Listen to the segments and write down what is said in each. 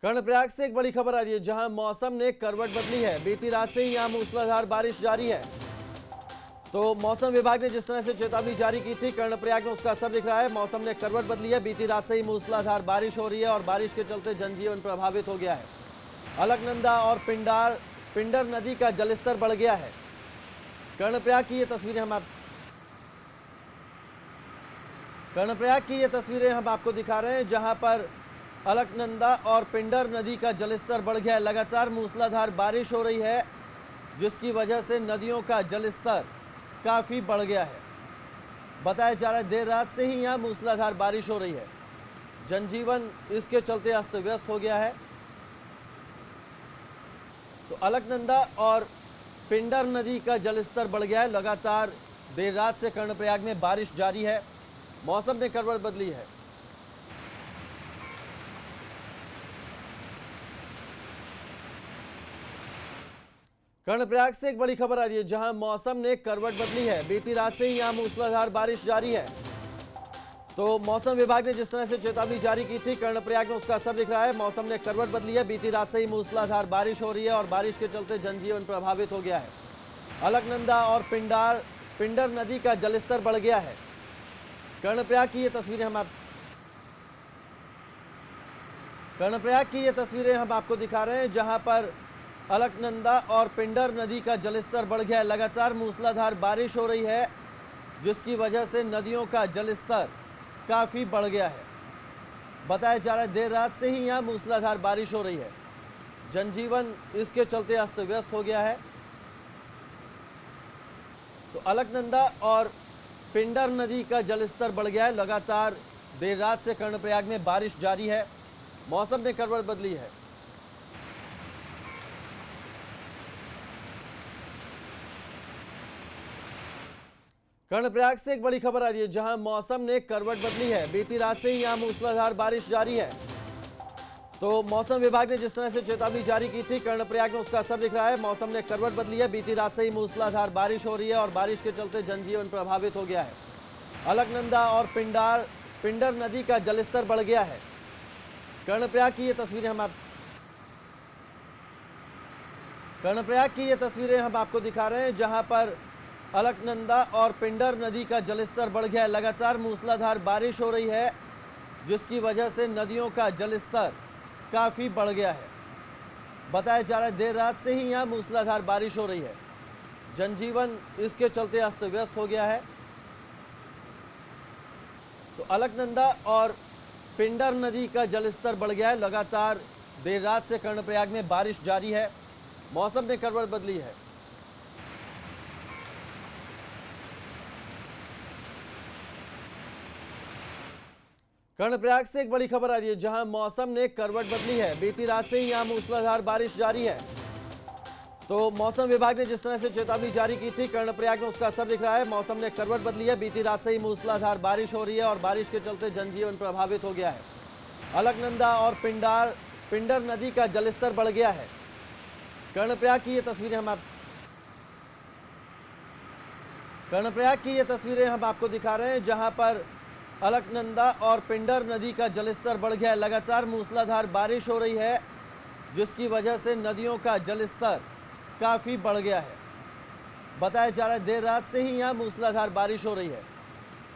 कर्णप्रयाग से एक बड़ी खबर आ रही है, जहां मौसम ने करवट बदली है। बीती रात से ही यहां मूसलाधार बारिश जारी है। तो मौसम विभाग ने जिस तरह से चेतावनी जारी की थी, कर्णप्रयाग में उसका असर दिख रहा है। मौसम ने करवट बदली है। बीती रात से ही मूसलाधार बारिश हो रही है और बारिश के चलते जनजीवन प्रभावित हो गया है। अलकनंदा और पिंडर नदी का जलस्तर बढ़ गया है। कर्णप्रयाग की ये तस्वीरें हम आपको दिखा रहे हैं, जहां पर अलकनंदा और पिंडर नदी का जलस्तर बढ़ गया है। लगातार मूसलाधार बारिश हो रही है, जिसकी वजह से नदियों का जलस्तर काफी बढ़ गया है। बताया जा रहा है देर रात से ही यहां मूसलाधार बारिश हो रही है। जनजीवन इसके चलते अस्त व्यस्त हो गया है। तो अलकनंदा और पिंडर नदी का जलस्तर बढ़ गया है। लगातार देर रात से कर्णप्रयाग में बारिश जारी है। मौसम ने करवट बदली है। कर्णप्रयाग से एक बड़ी खबर आ रही है, जहां मौसम ने करवट बदली है। बीती रात से ही यहां मूसलाधार बारिश जारी है। तो मौसम विभाग ने जिस तरह से चेतावनी जारी की थी, कर्णप्रयाग में उसका असर दिख रहा है। मौसम ने करवट बदली है। बीती रात से ही मूसलाधार बारिश हो रही है और बारिश के चलते जनजीवन प्रभावित हो गया है। अलकनंदा और पिंडर नदी का जलस्तर बढ़ गया है। कर्णप्रयाग की ये तस्वीरें हम आपको दिखा रहे हैं, जहां पर अलकनंदा और पिंडर नदी का जलस्तर बढ़ गया है। लगातार मूसलाधार बारिश हो रही है, जिसकी वजह से नदियों का जलस्तर काफी बढ़ गया है। बताया जा रहा है देर रात से ही यहां मूसलाधार बारिश हो रही है। जनजीवन इसके चलते अस्त व्यस्त हो गया है। तो अलकनंदा और पिंडर नदी का जलस्तर बढ़ गया है। लगातार देर रात से कर्णप्रयाग में बारिश जारी है। मौसम ने करवट बदली है। कर्णप्रयाग से एक बड़ी खबर आ रही है, जहां मौसम ने करवट बदली है। बीती रात से ही यहां मूसलाधार बारिश जारी है। तो मौसम विभाग ने जिस तरह से चेतावनी जारी की थी, कर्णप्रयाग में उसका असर दिख रहा है। मौसम ने करवट बदली है। बीती रात से ही मूसलाधार बारिश हो रही है और बारिश के चलते जनजीवन प्रभावित हो गया है। अलकनंदा और पिंडर नदी का जलस्तर बढ़ गया है। कर्णप्रयाग की ये तस्वीरें हम आपको दिखा रहे हैं, जहां पर अलकनंदा और पिंडर नदी का जलस्तर बढ़ गया है। लगातार मूसलाधार बारिश हो रही है, जिसकी वजह से नदियों का जलस्तर काफी बढ़ गया है। बताया जा रहा है देर रात से ही यहां मूसलाधार बारिश हो रही है। जनजीवन इसके चलते अस्त व्यस्त हो गया है। तो अलकनंदा और पिंडर नदी का जलस्तर बढ़ गया है। लगातार देर रात से कर्णप्रयाग में बारिश जारी है। मौसम ने करवट बदली है। कर्णप्रयाग से एक बड़ी खबर आ रही है, जहां मौसम ने करवट बदली है। बीती रात से ही यहां मूसलाधार बारिश जारी है। तो मौसम विभाग ने जिस तरह से चेतावनी जारी की थी, कर्णप्रयाग में उसका असर दिख रहा है। मौसम ने करवट बदली है। बीती रात से ही मूसलाधार बारिश हो रही है और बारिश के चलते जनजीवन प्रभावित हो गया है। अलकनंदा और पिंडर नदी का जलस्तर बढ़ गया है। कर्णप्रयाग की ये तस्वीरें हम आपको दिखा रहे हैं, जहां पर अलकनंदा और पिंडर नदी का जलस्तर बढ़ गया है। लगातार मूसलाधार बारिश हो रही है, जिसकी वजह से नदियों का जलस्तर काफी बढ़ गया है। बताया जा रहा है देर रात से ही यहां मूसलाधार बारिश हो रही है।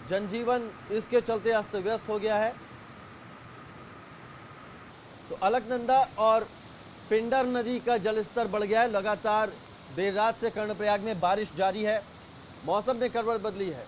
जनजीवन इसके चलते अस्त व्यस्त हो गया है। तो अलकनंदा और पिंडर नदी का जलस्तर बढ़ गया है। लगातार देर रात से कर्णप्रयाग में बारिश जारी है। मौसम ने करवट बदली है।